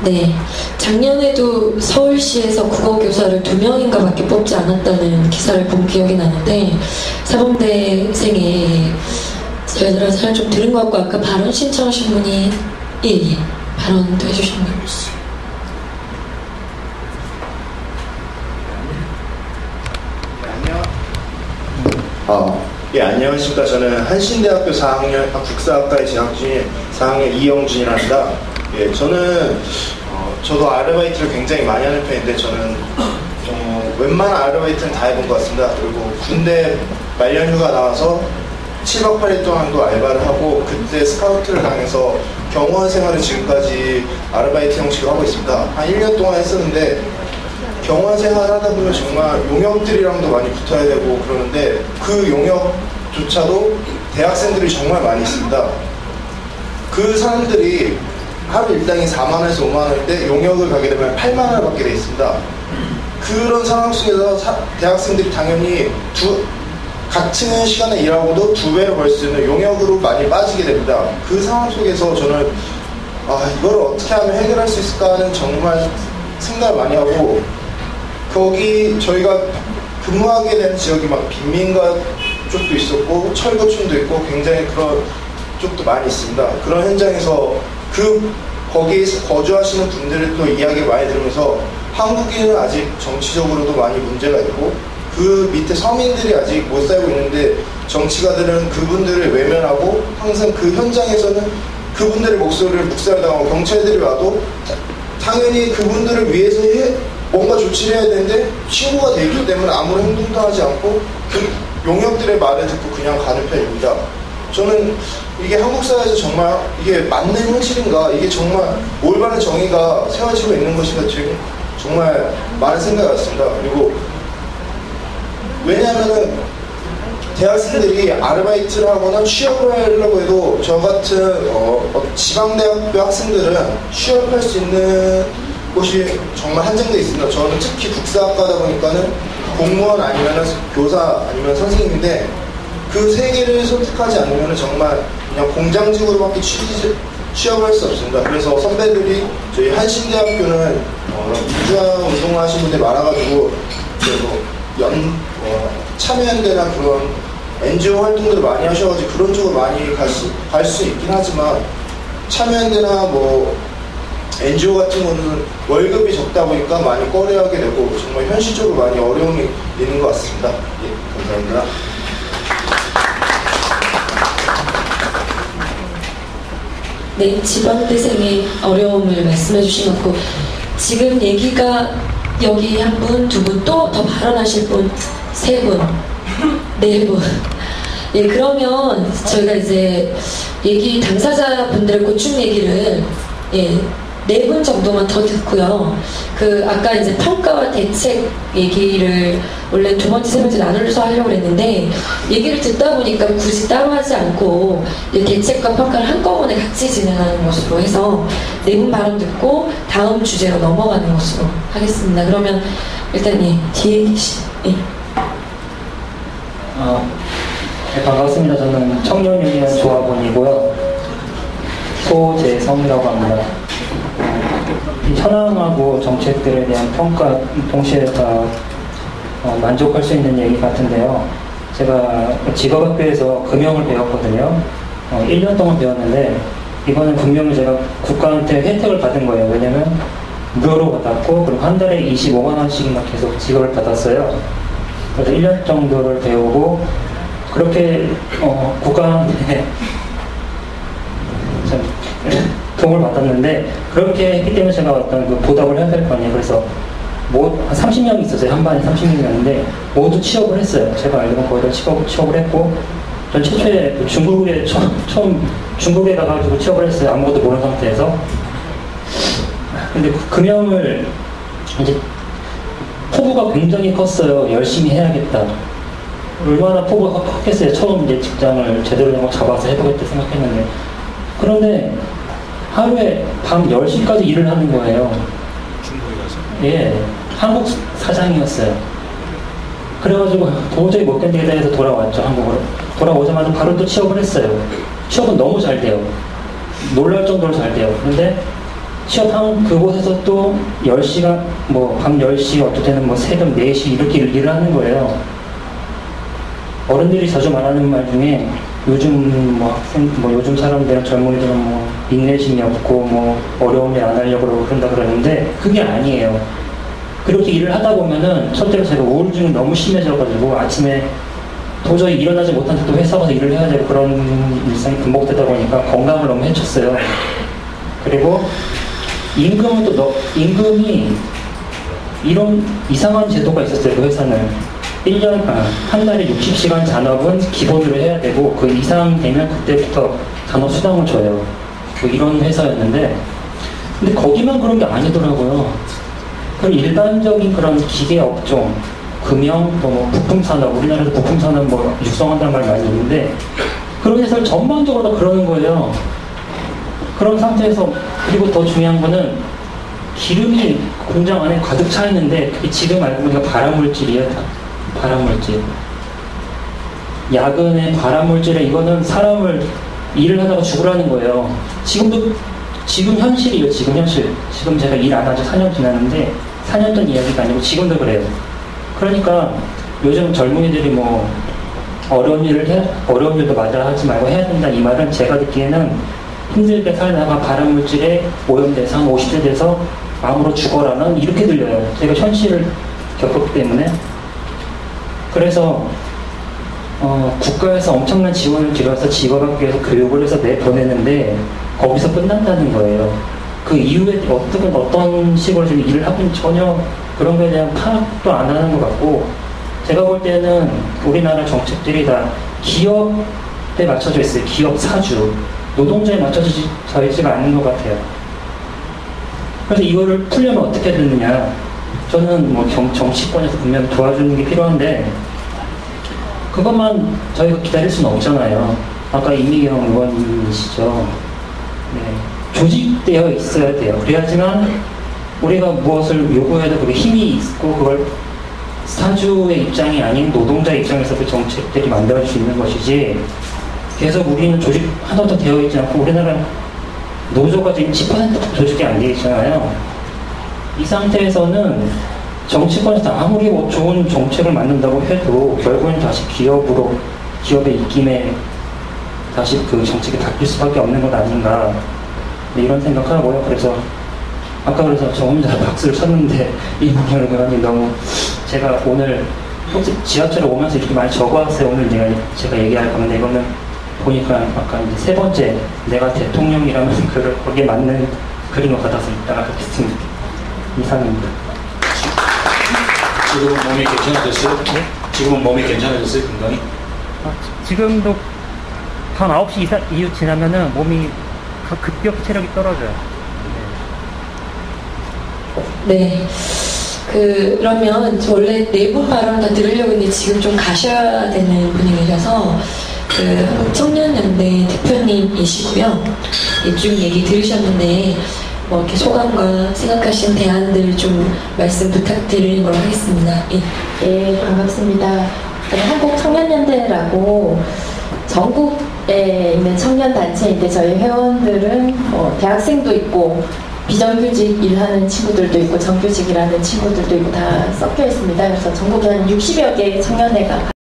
네, 작년에도 서울시에서 국어교사를 2명인가 밖에 뽑지 않았다는 기사를 본 기억이 나는데, 사범대생이 저희들한테 좀 들은 것 같고, 아까 발언 신청하신 분이 예, 발언도 해주시는 거 있어요. 예, 안녕하십니까. 저는 한신대학교 4학년 국사학과에 재학 중인 4학년 이영준이랍니다. 예, 저도 아르바이트를 굉장히 많이 하는 편인데, 저는 웬만한 아르바이트는 다 해본 것 같습니다. 그리고 군대 말년휴가 나와서 7박 8일 동안도 알바를 하고, 그때 스카우트를 당해서 경호원 생활을 지금까지 아르바이트 형식으로 하고 있습니다. 한 1년 동안 했었는데, 경호원 생활을 하다 보면 정말 용역들이랑도 많이 붙어야 되고 그러는데, 그 용역조차도 대학생들이 정말 많이 있습니다. 그 사람들이 하루 일당이 4만원에서 5만원인데 용역을 가게 되면 8만원을 받게 되어 있습니다. 그런 상황 속에서 대학생들이 당연히 같은 시간에 일하고도 2배로 벌 수 있는 용역으로 많이 빠지게 됩니다. 그 상황 속에서 저는 이걸 어떻게 하면 해결할 수 있을까 하는 정말 생각을 많이 하고, 거기 저희가 근무하게 된 지역이 막 빈민가 쪽도 있었고 철거촌도 있고 굉장히 그런 쪽도 많이 있습니다. 그런 현장에서 거기에서 거주하시는 분들의 또 이야기 많이 들으면서, 한국인은 아직 정치적으로도 많이 문제가 있고 그 밑에 서민들이 아직 못 살고 있는데, 정치가들은 그분들을 외면하고 항상 그 현장에서는 그분들의 목소리를 묵살당하고, 경찰들이 와도 당연히 그분들을 위해서 뭔가 조치를 해야 되는데 친구가 돼 있기 때문에 아무런 행동도 하지 않고 그 용역들의 말을 듣고 그냥 가는 편입니다. 저는 이게 한국 사회에서 정말 이게 맞는 현실인가, 이게 정말 올바른 정의가 세워지고 있는 것인가, 지금 정말 많은 생각이 났습니다. 그리고 왜냐하면은 대학생들이 아르바이트를 하거나 취업을 하려고 해도 저 같은 지방대학교 학생들은 취업할 수 있는 곳이 정말 한정되어 있습니다. 저는 특히 국사학과다 보니까는 공무원 아니면 교사 아니면 선생님인데, 그 세 개를 선택하지 않으면 정말 그냥 공장직으로밖에 취업을 할 수 없습니다. 그래서 선배들이 저희 한신대학교는 민주화 운동을 하신 분들이 많아가지고, 그래서 참여연대나 그런 NGO 활동들을 많이 하셔가지고 그런 쪽으로 많이 갈 수 있긴 하지만, 참여연대나 NGO 같은 거는 월급이 적다 보니까 많이 꺼려하게 되고 정말 현실적으로 많이 어려움이 있는 것 같습니다. 예, 감사합니다. 네, 지방대생의 어려움을 말씀해 주신 것 같고, 지금 얘기가 여기 한 분, 2분, 또 더 발언하실 분 3분, 4분. 예, 그러면 저희가 이제 얘기 당사자분들의 고충 얘기를 4분 정도만 더 듣고요. 아까 이제 평가와 대책 얘기를 원래 2번째, 3번째 나눠서 하려고 했는데, 얘기를 듣다 보니까 굳이 따로 하지 않고 대책과 평가를 한꺼번에 같이 진행하는 것으로 해서 4분 발언 듣고 다음 주제로 넘어가는 것으로 하겠습니다. 그러면 일단 뒤에 계신 네, 반갑습니다. 저는 청년유니언 조합원이고요. 소재성이라고 합니다. 현황하고 정책들에 대한 평가 동시에 다 만족할 수 있는 얘기 같은데요. 제가 직업학교에서 금융을 배웠거든요. 1년 동안 배웠는데, 이거는 분명히 제가 국가한테 혜택을 받은 거예요. 왜냐면 무료로 받았고, 그리고 한 달에 25만 원씩이나 계속 지급을 받았어요. 그래서 1년 정도를 배우고 그렇게 국가한테 도움을 받았는데, 그렇게 했기 때문에 제가 어떤 보답을 해야 될 거 아니에요. 그래서 한 30명이 있었어요. 한 반에 30명이었는데 모두 취업을 했어요. 제가 알기로는 거의 다 취업을 했고, 전 최초에 중국에 처음 중국에 가가지고 취업을 했어요. 아무것도 모르는 상태에서. 근데 금융을 이제 포부가 굉장히 컸어요. 열심히 해야겠다. 얼마나 포부가 컸겠어요. 처음 이제 직장을 제대로 된 거 잡아서 해보겠다 생각했는데, 그런데 하루에 밤 10시까지 일을 하는 거예요. 중국에 가서? 예, 한국 사장이었어요. 그래가지고 도저히 못 견디겠다 해서 돌아왔죠, 한국으로. 돌아오자마자 바로 또 취업을 했어요. 취업은 너무 잘 돼요. 놀랄 정도로 잘 돼요. 근데 취업한 그곳에서 또 10시간, 뭐 밤 10시, 어떨 때는 뭐 새벽 4시 이렇게 일을 하는 거예요. 어른들이 자주 말하는 말 중에 요즘 뭐 학생, 뭐 요즘 사람들은 젊은이들은 뭐 인내심이 없고 뭐 어려운 일 안 하려고 그러고 그런다 그러는데 그게 아니에요. 그렇게 일을 하다 보면은 첫째로 제가 우울증이 너무 심해져가지고 아침에 도저히 일어나지 못한 채 또 회사 가서 일을 해야 되고 그런 일상이 반복되다 보니까 건강을 너무 해쳤어요. 그리고 임금은 임금이 이런 이상한 제도가 있었어요. 그 회사는 1년, 한 달에 60시간 잔업은 기본으로 해야 되고 그 이상 되면 그때부터 잔업 수당을 줘요. 뭐 이런 회사였는데 근데 거기만 그런 게 아니더라고요. 그 일반적인 그런 기계 업종, 금형, 뭐 부품산업, 우리나라에서 부품산업 뭐 육성한다는 말 많이 있는데 그런 회사를 전반적으로 다 그러는 거예요. 그런 상태에서 그리고 더 중요한 거는 기름이 공장 안에 가득 차 있는데 그게 지금 알고 보니까 발암물질이에요. 발암물질. 야근의 발암물질에 이거는 사람을 일을 하다가 죽으라는 거예요. 지금 현실이에요. 지금 현실. 지금 제가 일 안 한 지 4년 지났는데 4년 전 이야기가 아니고 지금도 그래요. 그러니까 요즘 젊은이들이 뭐 어려운 일도 맞아 하지 말고 해야 된다 이 말은 제가 듣기에는 힘들게 살다가 발암물질에 오염돼서 한 50대 돼서 암으로 죽어라는 이렇게 들려요. 제가 현실을 겪었기 때문에. 그래서 국가에서 엄청난 지원을 들여서 직업학교에서 교육을 해서 내보내는데 거기서 끝난다는 거예요. 그 이후에 어떤 식으로 지금 일을 하고 전혀 그런 거에 대한 파악도 안 하는 것 같고 제가 볼 때는 우리나라 정책들이 다 기업에 맞춰져 있어요. 기업 사주. 노동자에 맞춰져 있지가 않는 것 같아요. 그래서 이거를 풀려면 어떻게 되느냐. 저는 뭐 정치권에서 분명 도와주는 게 필요한데 그것만 저희가 기다릴 수는 없잖아요. 아까 이미경 의원이시죠. 네. 조직되어 있어야 돼요. 그래야지만 우리가 무엇을 요구해도 그게 힘이 있고 그걸 사주의 입장이 아닌 노동자의 입장에서 그 정책들이 만들어질 수 있는 것이지 계속 우리는 조직 하나도 되어 있지 않고 우리나라는 노조가 지금 10% 조직이 안 되어 있잖아요. 이 상태에서는 정치권에서 아무리 뭐 좋은 정책을 만든다고 해도 결국엔 다시 기업의 입김에 다시 그 정책이 바뀔 수밖에 없는 것 아닌가 이런 생각하고요. 그래서 저 혼자 박수를 쳤는데 이문경 의원님 너무 제가 오늘 혹시 지하철에 오면서 이렇게 많이 적어왔어요. 오늘 제가 얘기할 건데 이거는 보니까 아까 이제 세 번째 내가 대통령이라는 글을 거기에 맞는 글인 것 같아서 이따가 듣겠습니다. 이상입니다. 지금은 몸이 괜찮아졌어요? 네? 지금은 몸이 괜찮아졌어요? 건강이? 지금도 밤 9시 이후 지나면은 몸이 급격히 체력이 떨어져요. 네. 그러면 원래 네 분 발언 다 들으려고 했는데 지금 좀 가셔야 되는 분위기라서 한국 청년연대 대표님이시고요. 쭉 얘기 들으셨는데 뭐 이렇게 소감과 생각하신 대안들 좀 말씀 부탁드리는 걸로 하겠습니다. 예. 예, 반갑습니다. 한국 청년연대라고 전국에 있는 청년단체인데 저희 회원들은 대학생도 있고 비정규직 일하는 친구들도 있고 정규직 일하는 친구들도 있고 다 섞여 있습니다. 그래서 전국에 한 60여 개의 청년회가